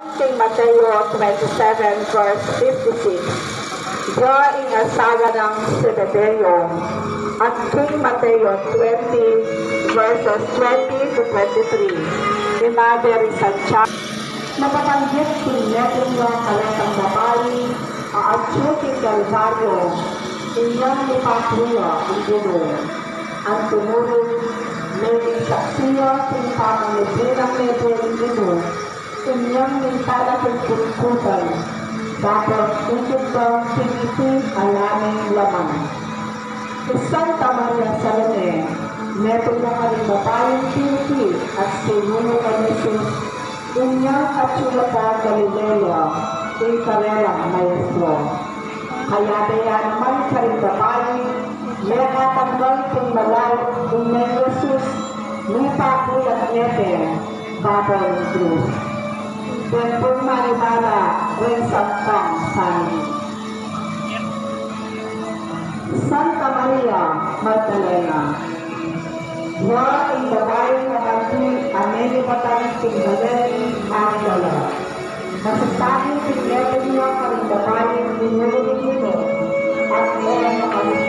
King Mateo 27 verse 56. Drawing a saga ng Zebedeo at King Mateo 20 verses 20 to 23. Ni Mother Santiago. Napapanggit pinyatin niya kalatang babae aatyukin Kalbaryo inyang ipatuya ang gulong. Ang tumulong may saksiya kung pamangibirang lebo ang gulong inyang mintala kong kurikutan dapat usod bang pinipin alaming laman. Santa Maria Salome, neto na karing babayang pinipin at sinuno ka Jesus inyang atsulata Galilea in karelang maestro. Kaya daya naman karing babae may katanggal kong malaw kung may Jesus may pakulat nete babang Cruz. Tempong Maribara, Rensakang Sani. Santa Maria Magdalena, wa ang babae na kanti ameni matang tinggalin Magdala. Nasasabi tingletin niya karing babae ninyo at ngayon